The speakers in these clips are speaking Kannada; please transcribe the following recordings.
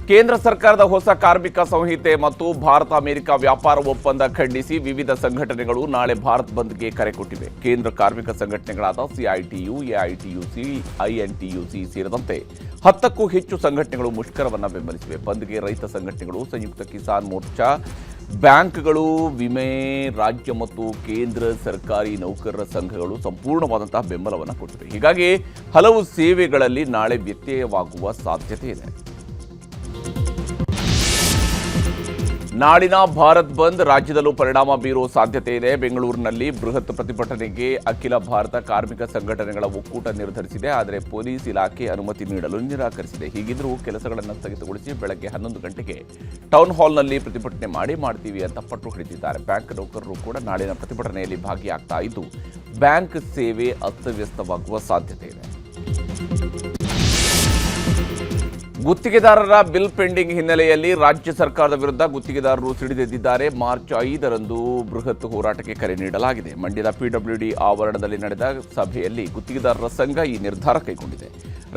ಕೇಂದ್ರ ಸರ್ಕಾರದ ಹೊಸ ಕಾರ್ಮಿಕ ಸಂಹಿತೆ ಮತ್ತು ಭಾರತ ಅಮೆರಿಕ ವ್ಯಾಪಾರ ಒಪ್ಪಂದ ಖಂಡಿಸಿ ವಿವಿಧ ಸಂಘಟನೆಗಳು ನಾಳೆ ಭಾರತ್ ಬಂದ್ಗೆ ಕರೆ ಕೊಟ್ಟಿವೆ. ಕೇಂದ್ರ ಕಾರ್ಮಿಕ ಸಂಘಟನೆಗಳಾದ ಸಿಐಟಿಯು, ಎಐಟಿಯುಸಿ, ಐಎನ್ಟಿಯುಸಿ ಸೇರಿದಂತೆ 10ಕ್ಕೂ ಹೆಚ್ಚು ಸಂಘಟನೆಗಳು ಮುಷ್ಕರವನ್ನು ಬೆಂಬಲಿಸಿವೆ. ಬಂದ್ಗೆ ರೈತ ಸಂಘಟನೆಗಳು, ಸಂಯುಕ್ತ ಕಿಸಾನ್ ಮೋರ್ಚಾ, ಬ್ಯಾಂಕ್ಗಳು, ವಿಮೆ, ರಾಜ್ಯ ಮತ್ತು ಕೇಂದ್ರ ಸರ್ಕಾರಿ ನೌಕರರ ಸಂಘಗಳು ಸಂಪೂರ್ಣವಾದಂತಹ ಬೆಂಬಲವನ್ನು ಕೊಟ್ಟಿವೆ. ಹೀಗಾಗಿ ಹಲವು ಸೇವೆಗಳಲ್ಲಿ ನಾಳೆ ವ್ಯತ್ಯಯವಾಗುವ ಸಾಧ್ಯತೆ ಇದೆ. ನಾಡಿನ ಭಾರತ್ ಬಂದ್ ರಾಜ್ಯದಲ್ಲೂ ಪರಿಣಾಮ ಬೀರುವ ಸಾಧ್ಯತೆ ಇದೆ. ಬೆಂಗಳೂರಿನಲ್ಲಿ ಬೃಹತ್ ಪ್ರತಿಭಟನೆಗೆ ಅಖಿಲ ಭಾರತ ಕಾರ್ಮಿಕ ಸಂಘಟನೆಗಳ ಒಕ್ಕೂಟ ನಿರ್ಧರಿಸಿದೆ. ಆದರೆ ಪೊಲೀಸ್ ಇಲಾಖೆ ಅನುಮತಿ ನೀಡಲು ನಿರಾಕರಿಸಿದೆ. ಹೀಗಿದ್ದರೂ ಕೆಲಸಗಳನ್ನು ಸ್ಥಗಿತಗೊಳಿಸಿ ಬೆಳಗ್ಗೆ 11 ಗಂಟೆಗೆ ಟೌನ್ ಹಾಲ್ನಲ್ಲಿ ಪ್ರತಿಭಟನೆ ಮಾಡ್ತೀವಿ ಅಂತ ಪಟ್ಟು ಹಿಡಿದಿದ್ದಾರೆ. ಬ್ಯಾಂಕ್ ನೌಕರರು ಕೂಡ ನಾಳಿನ ಪ್ರತಿಭಟನೆಯಲ್ಲಿ ಭಾಗಿಯಾಗ್ತಾ ಇದ್ದು ಬ್ಯಾಂಕ್ ಸೇವೆ ಅಸ್ತವ್ಯಸ್ತವಾಗುವ ಸಾಧ್ಯತೆ ಇದೆ. ಗುತ್ತಿಗೆದಾರರ ಬಿಲ್ ಪೆಂಡಿಂಗ್ ಹಿನ್ನೆಲೆಯಲ್ಲಿ ರಾಜ್ಯ ಸರ್ಕಾರದ ವಿರುದ್ಧ ಗುತ್ತಿಗೆದಾರರು ಸಿಡಿದೆದ್ದಿದ್ದಾರೆ. ಮಾರ್ಚ್ 5ರಂದು ಬೃಹತ್ ಹೋರಾಟಕ್ಕೆ ಕರೆ ನೀಡಲಾಗಿದೆ. ಮಂಡ್ಯದ ಪಿಡಬ್ಲ್ಯೂಡಿ ಆವರಣದಲ್ಲಿ ನಡೆದ ಸಭೆಯಲ್ಲಿ ಗುತ್ತಿಗೆದಾರರ ಸಂಘ ಈ ನಿರ್ಧಾರ ಕೈಗೊಂಡಿದೆ.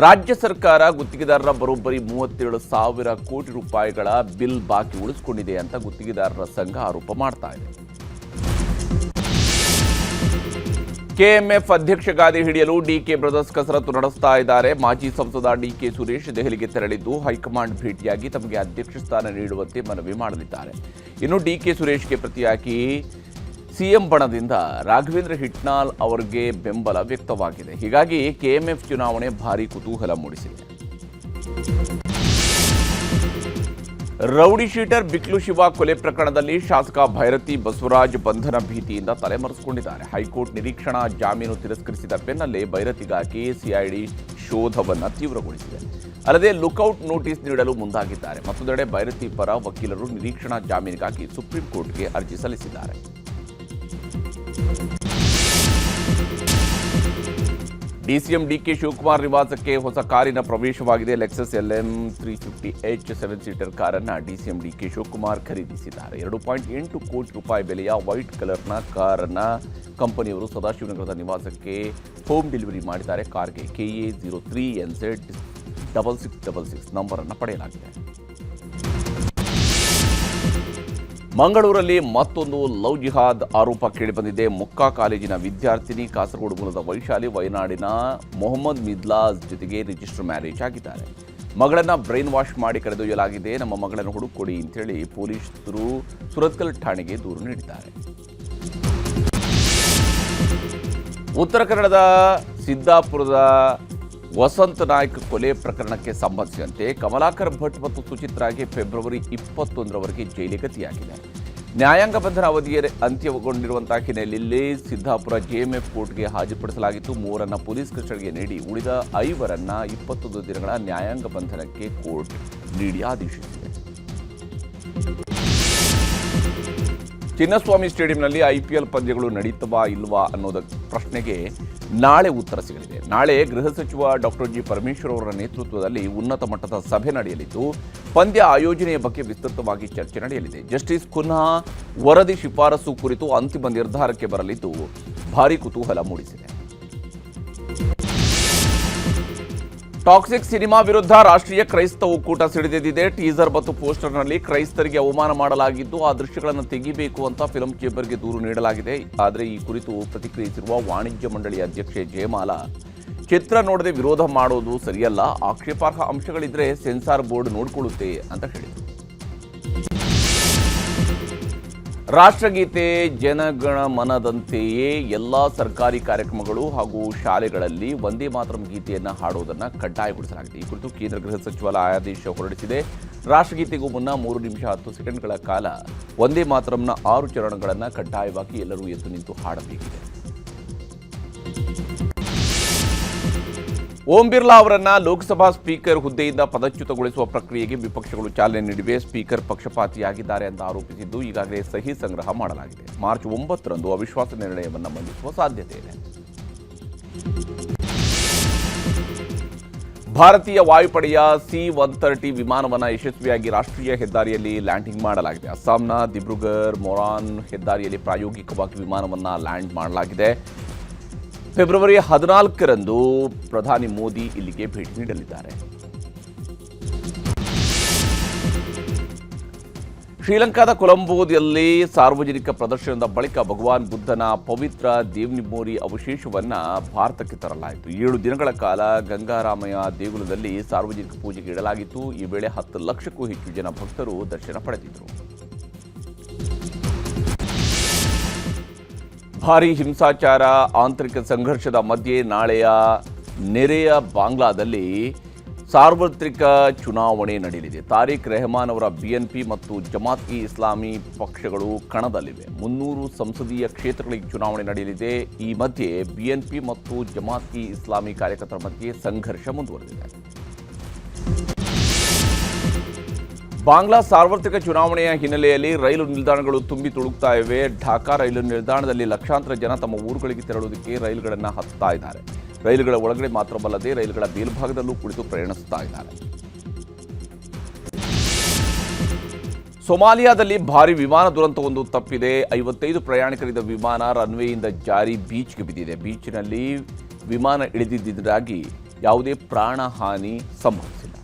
ರಾಜ್ಯ ಸರ್ಕಾರ ಗುತ್ತಿಗೆದಾರರ ಬರೋಬ್ಬರಿ 37,000 ಕೋಟಿ ರೂಪಾಯಿಗಳ ಬಿಲ್ ಬಾಕಿ ಉಳಿಸಿಕೊಂಡಿದೆ ಅಂತ ಗುತ್ತಿಗೆದಾರರ ಸಂಘ ಆರೋಪ ಮಾಡ್ತಾ ಇದೆ. ಕೆಎಂಎಫ್ ಅಧ್ಯಕ್ಷ ಗಾದಿ ಹಿಡಿಯಲು ಡಿಕೆ ಬ್ರದರ್ಸ್ ಕಸರತ್ತು ನಡೆಸ್ತಾ ಇದ್ದಾರೆ. ಮಾಜಿ ಸಂಸದ ಡಿಕೆ ಸುರೇಶ್ ದೆಹಲಿಗೆ ತೆರಳಿದ್ದು ಹೈಕಮಾಂಡ್ ಭೇಟಿಯಾಗಿ ತಮಗೆ ಅಧ್ಯಕ್ಷ ಸ್ಥಾನ ನೀಡುವಂತೆ ಮನವಿ ಮಾಡಲಿದ್ದಾರೆ. ಇನ್ನು ಡಿಕೆ ಸುರೇಶ್ಗೆ ಪ್ರತಿಯಾಗಿ ಸಿಎಂ ಬಣದಿಂದ ರಾಘವೇಂದ್ರ ಹಿಟ್ನಾಳ್ ಅವರಿಗೆ ಬೆಂಬಲ ವ್ಯಕ್ತವಾಗಿದೆ. ಹೀಗಾಗಿ ಕೆಎಂಎಫ್ ಚುನಾವಣೆ ಭಾರೀ ಕುತೂಹಲ ಮೂಡಿಸಿದೆ. ರೌಡಿ ಶೀಟರ್ ಬಿಕ್ಲು ಶಿವ ಕೊಲೆ ಪ್ರಕರಣದಲ್ಲಿ ಶಾಸಕ ಭೈರತಿ ಬಸವರಾಜ್ ಬಂಧನ ಭೀತಿಯಿಂದ ತಲೆಮರೆಸಿಕೊಂಡಿದ್ದಾರೆ. ಹೈಕೋರ್ಟ್ ನಿರೀಕ್ಷಣಾ ಜಾಮೀನು ತಿರಸ್ಕರಿಸಿದ ಬೆನ್ನಲ್ಲೇ ಭೈರತಿಗಾಗಿ ಸಿಐಡಿ ಶೋಧವನ್ನು ತೀವ್ರಗೊಳಿಸಿದೆ. ಅಲ್ಲದೆ ಲುಕೌಟ್ ನೋಟಿಸ್ ನೀಡಲು ಮುಂದಾಗಿದ್ದಾರೆ. ಮತ್ತೊಂದೆಡೆ ಭೈರತಿ ಪರ ವಕೀಲರು ನಿರೀಕ್ಷಣಾ ಜಾಮೀನಿಗಾಗಿ ಸುಪ್ರೀಂ ಕೋರ್ಟ್ಗೆ ಅರ್ಜಿ ಸಲ್ಲಿಸಿದ್ದಾರೆ. ಡಿಸಿಎಂ ಡಿಕೆ ಶಿವಕುಮಾರ್ ನಿವಾಸಕ್ಕೆ ಹೊಸ ಕಾರಿನ ಪ್ರವೇಶವಾಗಿದೆ. ಲೆಕ್ಸಸ್ LM 350H 7 ಸೀಟರ್ ಕಾರನ್ನು ಡಿಸಿಎಂ ಡಿಕೆ ಶಿವಕುಮಾರ್ ಖರೀದಿಸಿದ್ದಾರೆ. 2.8 ಕೋಟಿ ರೂಪಾಯಿ ಬೆಲೆಯ ವೈಟ್ ಕಲರ್ನ ಕಾರನ್ನು ಕಂಪನಿಯವರು ಸದಾಶಿವನಗರದ ನಿವಾಸಕ್ಕೆ ಹೋಮ್ ಡೆಲಿವರಿ ಮಾಡಿದ್ದಾರೆ. ಕಾರ್ಗೆ KA 03NZ 6666 ನಂಬರನ್ನು ಪಡೆಯಲಾಗಿದೆ. ಮಂಗಳೂರಲ್ಲಿ ಮತ್ತೊಂದು ಲವ್ ಜಿಹಾದ್ ಆರೋಪ ಕೇಳಿಬಂದಿದೆ. ಮುಕ್ಕಾ ಕಾಲೇಜಿನ ವಿದ್ಯಾರ್ಥಿನಿ ಕಾಸರಗೋಡು ಮೂಲದ ವೈಶಾಲಿ ವಯನಾಡಿನ ಮೊಹಮ್ಮದ್ ಮಿದ್ಲಾಜ್ ಜೊತೆಗೆ ರಿಜಿಸ್ಟರ್ ಮ್ಯಾರೇಜ್ ಆಗಿದ್ದಾರೆ. ಮಗಳನ್ನು ಬ್ರೈನ್ ವಾಶ್ ಮಾಡಿ ಕರೆದೊಯ್ಯಲಾಗಿದೆ. ನಮ್ಮ ಮಗಳನ್ನು ಹುಡುಕೊಡಿ ಅಂತೇಳಿ ಪೊಲೀಸರು ಸುರತ್ಕಲ್ ಠಾಣೆಗೆ ದೂರು ನೀಡಿದ್ದಾರೆ. ಉತ್ತರ ಕನ್ನಡದ ಸಿದ್ದಾಪುರದ ವಸಂತ ನಾಯ್ಕ್ ಕೊಲೆ ಪ್ರಕರಣಕ್ಕೆ ಸಂಬಂಧಿಸಿದಂತೆ ಕಮಲಾಕರ್ ಭಟ್ ಮತ್ತು ಸುಚಿತ್ರಾಗೆ ಫೆಬ್ರವರಿ 21ರವರೆಗೆ ಜೈಲಿಗೆ ಗತಿಯಾಗಿದೆ. ನ್ಯಾಯಾಂಗ ಬಂಧನ ಅವಧಿಯ ಅಂತ್ಯಗೊಂಡಿರುವಂತಹ ಹಿನ್ನೆಲೆಯಲ್ಲಿ ಸಿದ್ದಾಪುರ JMF ಕೋರ್ಟ್ಗೆ ಹಾಜರುಪಡಿಸಲಾಗಿತ್ತು. 3ರನ್ನು ಪೊಲೀಸ್ ಕಸ್ಟಡಿಗೆ ನೀಡಿ ಉಳಿದ 5ರನ್ನು 21 ದಿನಗಳ ನ್ಯಾಯಾಂಗ ಬಂಧನಕ್ಕೆ ಕೋರ್ಟ್ ನೀಡಿ ಆದೇಶಿಸಿದೆ. ಚಿನ್ನಸ್ವಾಮಿ ಸ್ಟೇಡಿಯಂನಲ್ಲಿ IPL ಪಂದ್ಯಗಳು ನಡೀತವಾ ಇಲ್ವಾ ಅನ್ನೋದ ಪ್ರಶ್ನೆಗೆ ನಾಳೆ ಉತ್ತರ ಸಿಗಲಿದೆ. ನಾಳೆ ಗೃಹ ಸಚಿವ ಡಾಕ್ಟರ್ G. ಪರಮೇಶ್ವರ್ ಅವರ ನೇತೃತ್ವದಲ್ಲಿ ಉನ್ನತ ಮಟ್ಟದ ಸಭೆ ನಡೆಯಲಿದ್ದು ಪಂದ್ಯ ಆಯೋಜನೆಯ ಬಗ್ಗೆ ವಿಸ್ತೃತವಾಗಿ ಚರ್ಚೆ ನಡೆಯಲಿದೆ. ಜಸ್ಟಿಸ್ ಖುನ್ನಾ ವರದಿ ಶಿಫಾರಸು ಕುರಿತು ಅಂತಿಮ ನಿರ್ಧಾರಕ್ಕೆ ಬರಲಿದ್ದು ಭಾರೀ ಕುತೂಹಲ ಮೂಡಿಸಿದೆ. ಟಾಕ್ಸಿಕ್ ಸಿನಿಮಾ ವಿರುದ್ಧ ರಾಷ್ಟ್ರೀಯ ಕ್ರೈಸ್ತ ಒಕ್ಕೂಟ ಸಿಡಿದೆದ್ದಿದೆ. ಟೀಸರ್ ಮತ್ತು ಪೋಸ್ಟರ್ನಲ್ಲಿ ಕ್ರೈಸ್ತರಿಗೆ ಅವಮಾನ ಮಾಡಲಾಗಿದ್ದು ಆ ದೃಶ್ಯಗಳನ್ನು ತೆಗಿಬೇಕು ಅಂತ ಫಿಲ್ಮ್ ಚೇಂಬರ್ಗೆ ದೂರು ನೀಡಲಾಗಿದೆ. ಆದರೆ ಈ ಕುರಿತು ಪ್ರತಿಕ್ರಿಯಿಸಿರುವ ವಾಣಿಜ್ಯ ಮಂಡಳಿಯ ಅಧ್ಯಕ್ಷೆ ಜಯಮಾಲಾ, ಚಿತ್ರ ನೋಡದೆ ವಿರೋಧ ಮಾಡೋದು ಸರಿಯಲ್ಲ, ಆಕ್ಷೇಪಾರ್ಹ ಅಂಶಗಳಿದ್ರೆ ಸೆನ್ಸಾರ್ ಬೋರ್ಡ್ ನೋಡಿಕೊಳ್ಳುತ್ತೆ ಅಂತ ಹೇಳಿದರು. ರಾಷ್ಟ್ರಗೀತೆ ಜನಗಣ ಮನದಂತೆಯೇ ಎಲ್ಲ ಸರ್ಕಾರಿ ಕಾರ್ಯಕ್ರಮಗಳು ಹಾಗೂ ಶಾಲೆಗಳಲ್ಲಿ ವಂದೇ ಮಾತರಂ ಗೀತೆಯನ್ನು ಹಾಡುವುದನ್ನು ಕಡ್ಡಾಯಗೊಳಿಸಲಾಗಿದೆ. ಈ ಕುರಿತು ಕೇಂದ್ರ ಗೃಹ ಸಚಿವಾಲಯ ಆದೇಶ ಹೊರಡಿಸಿದೆ. ರಾಷ್ಟ್ರಗೀತೆಗೂ ಮುನ್ನ 3 ನಿಮಿಷ 10 ಸೆಕೆಂಡ್ಗಳ ಕಾಲ ವಂದೇ ಮಾತರಂನ 6 ಚರಣಗಳನ್ನು ಕಡ್ಡಾಯವಾಗಿ ಎಲ್ಲರೂ ಎದ್ದು ನಿಂತು ಹಾಡಬೇಕಿದೆ. ಓಂ ಬಿರ್ಲಾ ಅವರನ್ನ ಲೋಕಸಭಾ ಸ್ಪೀಕರ್ ಹುದ್ದೆಯಿಂದ ಪದಚ್ಯುತಗೊಳಿಸುವ ಪ್ರಕ್ರಿಯೆಗೆ ವಿಪಕ್ಷಗಳು ಚಾಲನೆ ನೀಡಿವೆ. ಸ್ಪೀಕರ್ ಪಕ್ಷಪಾತಿಯಾಗಿದ್ದಾರೆ ಅಂತ ಆರೋಪಿಸಿದ್ದು ಈಗಾಗಲೇ ಸಹಿ ಸಂಗ್ರಹ ಮಾಡಲಾಗಿದೆ. ಮಾರ್ಚ್ 9ರಂದು ಅವಿಶ್ವಾಸ ನಿರ್ಣಯವನ್ನು ಮಂಡಿಸುವ ಸಾಧ್ಯತೆ ಇದೆ. ಭಾರತೀಯ ವಾಯುಪಡೆಯ C-130 ವಿಮಾನವನ್ನು ಯಶಸ್ವಿಯಾಗಿ ರಾಷ್ಟ್ರೀಯ ಹೆದ್ದಾರಿಯಲ್ಲಿ ಲ್ಯಾಂಡಿಂಗ್ ಮಾಡಲಾಗಿದೆ. ಅಸ್ಸಾಂನ ದಿಬ್ರುಗರ್ ಮೊರಾನ್ ಹೆದ್ದಾರಿಯಲ್ಲಿ ಪ್ರಾಯೋಗಿಕವಾಗಿ ವಿಮಾನವನ್ನು ಲ್ಯಾಂಡ್ ಮಾಡಲಾಗಿದೆ. ಫೆಬ್ರವರಿ 14ರಂದು ಪ್ರಧಾನಿ ಮೋದಿ ಇಲ್ಲಿಗೆ ಭೇಟಿ ನೀಡಲಿದ್ದಾರೆ. ಶ್ರೀಲಂಕಾದ ಕೊಲಂಬೋದಲ್ಲಿ ಸಾರ್ವಜನಿಕ ಪ್ರದರ್ಶನದ ಬಳಿಕ ಭಗವಾನ್ ಬುದ್ಧನ ಪವಿತ್ರ ದೇವ್ನಿಮೋರಿ ಅವಶೇಷವನ್ನು ಭಾರತಕ್ಕೆ ತರಲಾಯಿತು. 7 ದಿನಗಳ ಕಾಲ ಗಂಗಾರಾಮಯ್ಯ ದೇಗುಲದಲ್ಲಿ ಸಾರ್ವಜನಿಕ ಪೂಜೆಗೆ ಇಡಲಾಗಿತ್ತು. ಈ ವೇಳೆ 10 ಲಕ್ಷಕ್ಕೂ ಹೆಚ್ಚು ಜನ ಭಕ್ತರು ದರ್ಶನ ಪಡೆದಿದ್ದರು. ಭಾರೀ ಹಿಂಸಾಚಾರ, ಆಂತರಿಕ ಸಂಘರ್ಷದ ಮಧ್ಯೆ ನಾಳೆಯ ನೆರೆಯ ಬಾಂಗ್ಲಾದಲ್ಲಿ ಸಾರ್ವತ್ರಿಕ ಚುನಾವಣೆ ನಡೆಯಲಿದೆ. ತಾರಿಕ್ ರೆಹಮಾನ್ ಅವರ ಬಿಎನ್ಪಿ ಮತ್ತು ಜಮಾತ್ ಇ ಇಸ್ಲಾಮಿ ಪಕ್ಷಗಳು ಕಣದಲ್ಲಿವೆ. 300 ಸಂಸದೀಯ ಕ್ಷೇತ್ರಗಳಿಗೆ ಚುನಾವಣೆ ನಡೆಯಲಿದೆ. ಈ ಮಧ್ಯೆ ಬಿಎನ್ಪಿ ಮತ್ತು ಜಮಾತ್ ಇ ಇಸ್ಲಾಮಿ ಕಾರ್ಯಕರ್ತರ ಮಧ್ಯೆ ಸಂಘರ್ಷ ಮುಂದುವರೆದಿದೆ. ಬಾಂಗ್ಲಾ ಸಾರ್ವತ್ರಿಕ ಚುನಾವಣೆಯ ಹಿನ್ನೆಲೆಯಲ್ಲಿ ರೈಲು ನಿಲ್ದಾಣಗಳು ತುಂಬಿ ತುಳುಕ್ತಾ ಇವೆ. ಢಾಕಾ ರೈಲು ನಿಲ್ದಾಣದಲ್ಲಿ ಲಕ್ಷಾಂತರ ಜನ ತಮ್ಮ ಊರುಗಳಿಗೆ ತೆರಳುವುದಕ್ಕೆ ರೈಲುಗಳನ್ನು ಹತ್ತಾ ಇದ್ದಾರೆ. ರೈಲುಗಳ ಒಳಗಡೆ ಮಾತ್ರವಲ್ಲದೆ ರೈಲುಗಳ ಮೇಲ್ಭಾಗದಲ್ಲೂ ಕುಳಿತು ಪ್ರಯಾಣಿಸುತ್ತಾ ಇದ್ದಾರೆ. ಸೊಮಾಲಿಯಾದಲ್ಲಿ ಭಾರೀ ವಿಮಾನ ದುರಂತವೊಂದು ತಪ್ಪಿದೆ. 55 ಪ್ರಯಾಣಿಕರಿದ್ದ ವಿಮಾನ ರನ್ವೇಯಿಂದ ಜಾರಿ ಬೀಚ್ಗೆ ಬಿದ್ದಿದೆ. ಬೀಚ್ನಲ್ಲಿ ವಿಮಾನ ಇಳಿದಿದ್ದರಾಗಿ ಯಾವುದೇ ಪ್ರಾಣ ಹಾನಿ ಸಂಭವಿಸಿಲ್ಲ.